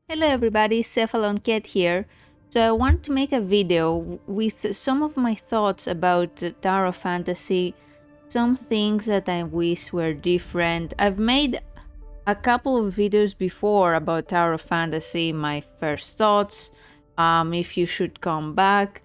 Hello everybody, CephalonKet here. So I want to make a video with some of my thoughts about Tower of Fantasy, some things that I wish were different. I've made a couple of videos before about Tower of Fantasy, my first thoughts, if you should come back.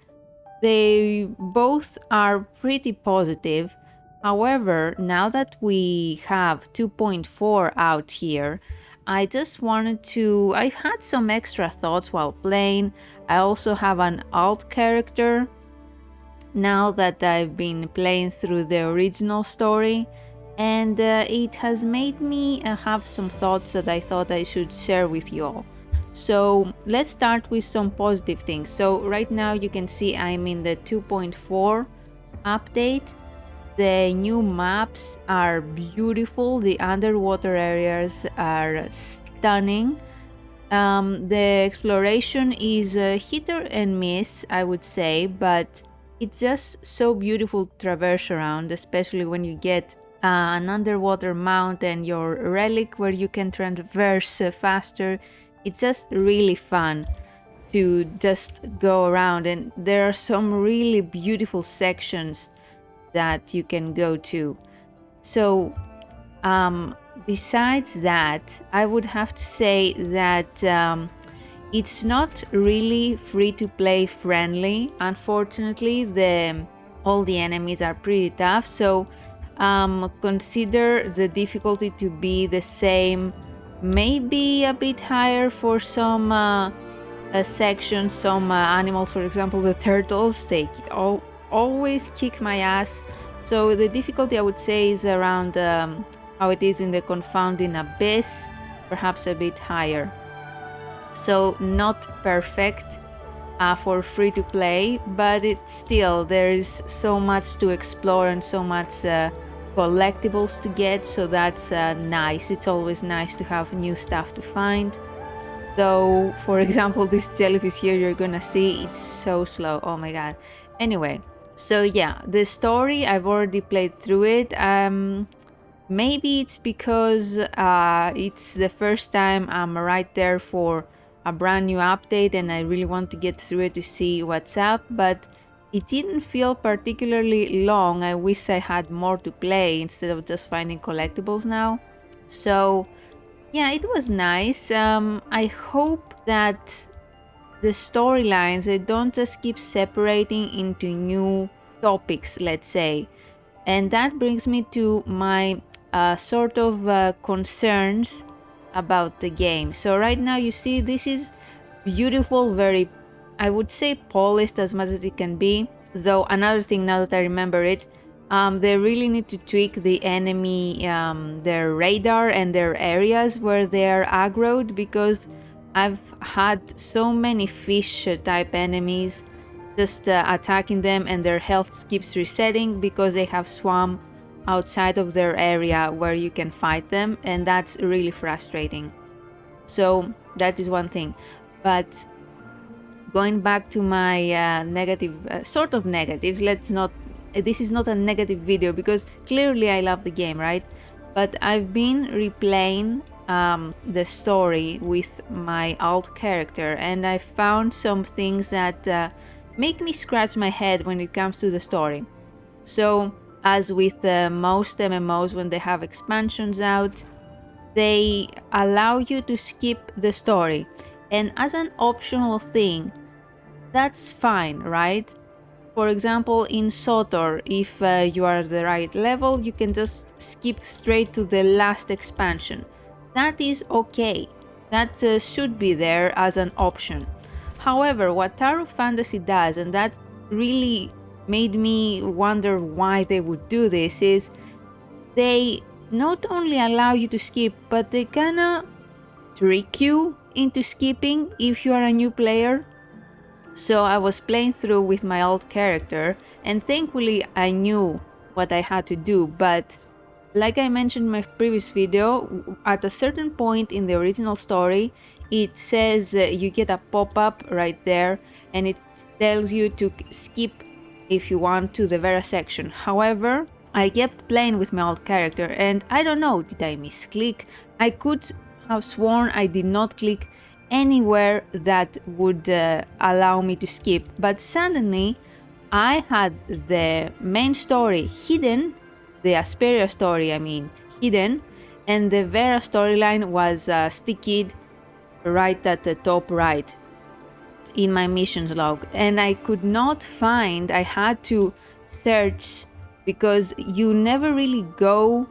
They both are pretty positive. However, now that we have 2.4 out here, I just wanted to. I had some extra thoughts while playing. I also have an alt character now that I've been playing through the original story, and it has made me have some thoughts that I thought I should share with you all. So let's start with some positive things. So right now you can see I'm in the 2.4 update. The new maps are beautiful. The underwater areas are stunning. The exploration is a hit and miss, I would say, but it's just so beautiful to traverse around, especially when you get an underwater mount and your relic where you can traverse faster. It's just really fun to just go around, and there are some really beautiful sections that you can go to. So besides that, I would have to say that it's not really free to play friendly. Unfortunately, all the enemies are pretty tough, so consider the difficulty to be the same, maybe a bit higher for some sections. Some animals, for example the turtles, they always kick my ass. So the difficulty, I would say, is around how it is in the Confounding Abyss, perhaps a bit higher. So not perfect for free to play, but it's still, there is so much to explore and so much collectibles to get, so that's nice. It's always nice to have new stuff to find. Though, for example, this jellyfish here, you're gonna see it's so slow. Oh my god. Anyway, so yeah, the story, I've already played through it. Maybe it's because it's the first time I'm right there for a brand new update and I really want to get through it to see what's up, but it didn't feel particularly long. I wish I had more to play instead of just finding collectibles now. So yeah, it was nice. I hope that the storylines, they don't just keep separating into new topics, let's say. And that brings me to my sort of concerns about the game. So right now you see this is beautiful, very, I would say, polished as much as it can be. Though another thing, now that I remember it, they really need to tweak the enemy, their radar and their areas where they're aggroed, because I've had so many fish type enemies just attacking them and their health keeps resetting because they have swum outside of their area where you can fight them, and that's really frustrating. So that is one thing. But going back to my negative, sort of negatives, let's not, this is not a negative video because clearly I love the game, right? But I've been replaying the story with my alt character, and I found some things that make me scratch my head when it comes to the story. So as with most MMOs, when they have expansions out, they allow you to skip the story, and as an optional thing, that's fine, right? For example, in SOTOR, if you are the right level, you can just skip straight to the last expansion. That is okay. That should be there as an option. However, what Tower of Fantasy does, and that really made me wonder why they would do this, is they not only allow you to skip, but they kinda trick you into skipping if you are a new player. So I was playing through with my alt character, and thankfully I knew what I had to do, but like I mentioned in my previous video, at a certain point in the original story, it says you get a pop-up right there and it tells you to skip if you want to the Vera section. However, I kept playing with my alt character and I don't know, did I misclick? I could have sworn I did not click anywhere that would allow me to skip. But suddenly I had the main story hidden, the Aesperia story, I mean, hidden, and the Vera storyline was sticked right at the top right in my missions log, and I could not find. I had to search because you never really go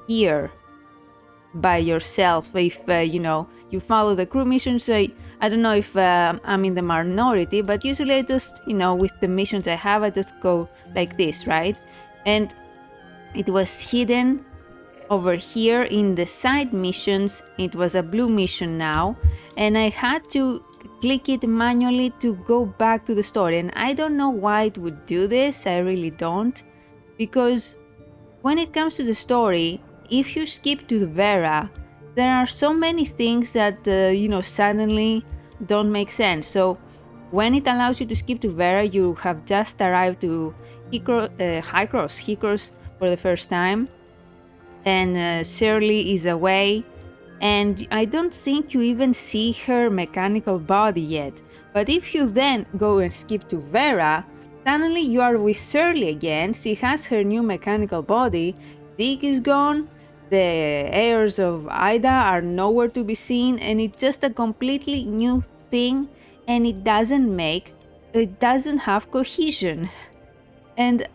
here by yourself if you follow the crew missions. I don't know if I'm in the minority, but usually I just with the missions I have, I just go like this, right? And it was hidden over here in the side missions. It was a blue mission now, and I had to click it manually to go back to the story. And I don't know why it would do this. I really don't, because when it comes to the story, if you skip to the Vera, there are so many things that suddenly don't make sense. So when it allows you to skip to Vera, you have just arrived to Hykros for the first time, and Shirley is away, and I don't think you even see her mechanical body yet. But if you then go and skip to Vera, suddenly you are with Shirley again. She has her new mechanical body, Dick is gone, the heirs of Ida are nowhere to be seen, and it's just a completely new thing, and it doesn't have cohesion. And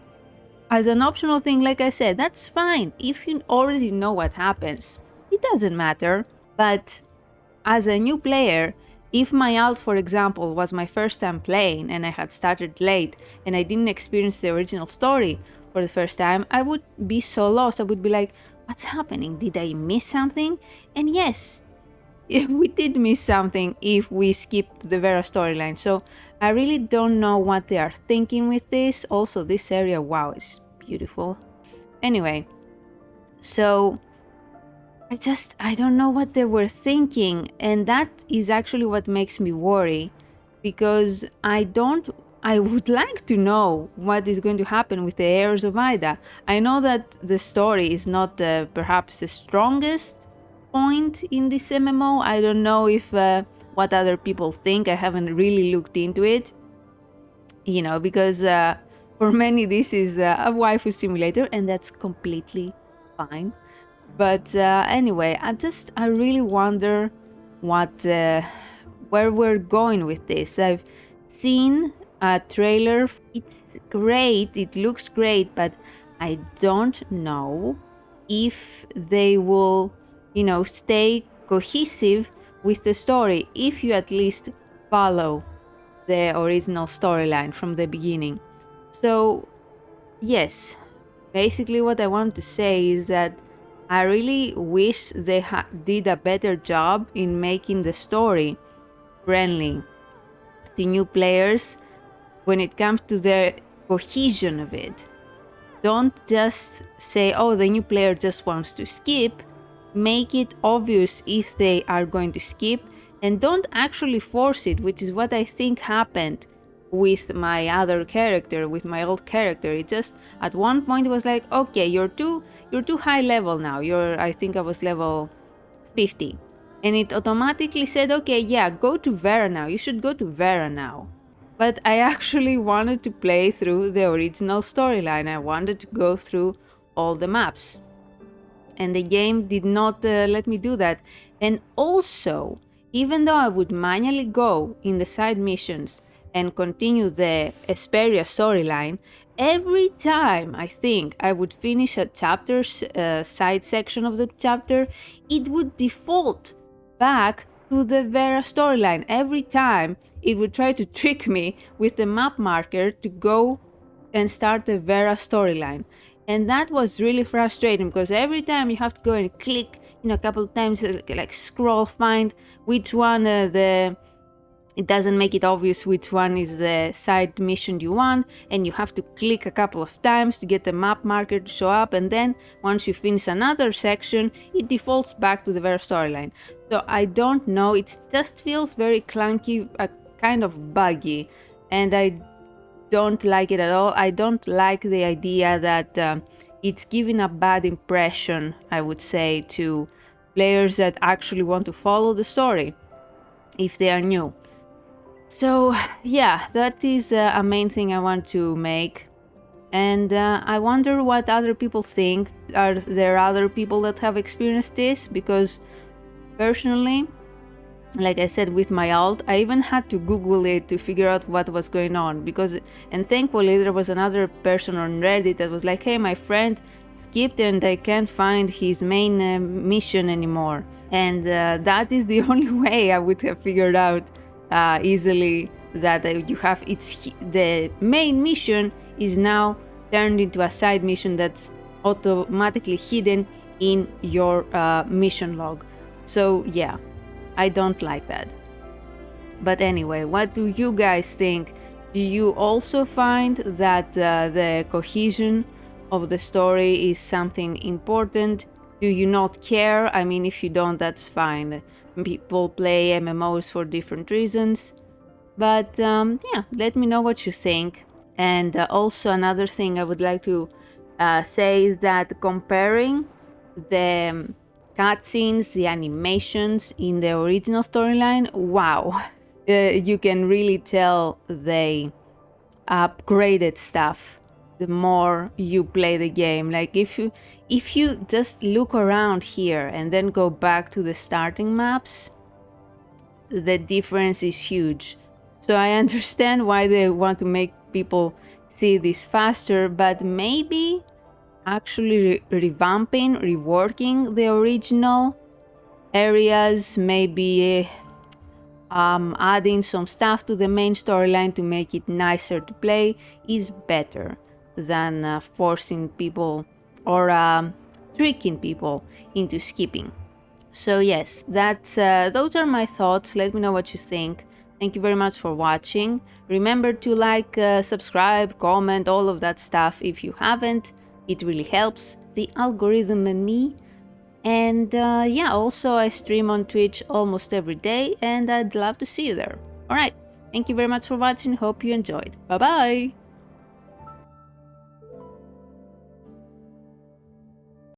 as an optional thing, like I said, that's fine. If you already know what happens, it doesn't matter. But as a new player, if my alt, for example, was my first time playing and I had started late and I didn't experience the original story for the first time, I would be so lost. I would be like, what's happening? Did I miss something? And yes, we did miss something if we skipped the Vera storyline. So I really don't know what they are thinking with this. Also, this area, wow, is beautiful. Anyway, so I don't know what they were thinking, and that is actually what makes me worry, because I would like to know what is going to happen with the heirs of Ida. I know that the story is not perhaps the strongest point in this MMO. I don't know if what other people think. I haven't really looked into it, because for many this is a waifu simulator, and that's completely fine. But anyway, I really wonder where we're going with this. I've seen a trailer. It's great, it looks great, but I don't know if they will stay cohesive with the story, if you at least follow the original storyline from the beginning. So yes, basically what I want to say is that I really wish they did a better job in making the story friendly to new players when it comes to the cohesion of it. Don't just say, oh, the new player just wants to skip. Make it obvious if they are going to skip, and don't actually force it, which is what I think happened with my other character, with my old character. It just at one point it was like, okay, you're too high level now. I think I was level 50, and it automatically said, okay, yeah, go to Vera now. You should go to Vera now. But I actually wanted to play through the original storyline. I wanted to go through all the maps, and the game did not let me do that. And also, even though I would manually go in the side missions and continue the Aesperia storyline, every time I think I would finish a chapter's side section of the chapter, it would default back to the Vera storyline. Every time it would try to trick me with the map marker to go and start the Vera storyline. And that was really frustrating, because every time you have to go and click, a couple of times, like scroll, find which one it doesn't make it obvious which one is the side mission you want, and you have to click a couple of times to get the map marker to show up, and then once you finish another section, it defaults back to the Vera storyline. So I don't know, it just feels very clunky, kind of buggy, and I don't like it at all. I don't like the idea that it's giving a bad impression, I would say, to players that actually want to follow the story. if they are new. So yeah, that is a main thing I want to make. And I wonder what other people think. Are there other people that have experienced this? Because personally, like I said with my alt, I even had to Google it to figure out what was going on. And thankfully there was another person on Reddit that was like, hey, my friend skipped and I can't find his main mission anymore. And that is the only way I would have figured out easily that the main mission is now turned into a side mission that's automatically hidden in your mission log. So yeah, I don't like that. But anyway, what do you guys think? Do you also find that the cohesion of the story is something important? Do you not care? I mean, if you don't, that's fine. People play MMOs for different reasons. But yeah, let me know what you think. And also another thing I would like to say is that comparing the cutscenes, the animations in the original storyline, wow, you can really tell they upgraded stuff the more you play the game. Like if you just look around here and then go back to the starting maps, the difference is huge. So I understand why they want to make people see this faster, but maybe actually revamping, reworking the original areas, maybe adding some stuff to the main storyline to make it nicer to play is better than forcing people or tricking people into skipping. So yes, those are my thoughts. Let me know what you think. Thank you very much for watching. Remember to like, subscribe, comment, all of that stuff if you haven't. It really helps the algorithm and me. And yeah, also I stream on Twitch almost every day and I'd love to see you there. Alright, thank you very much for watching. Hope you enjoyed. Bye bye!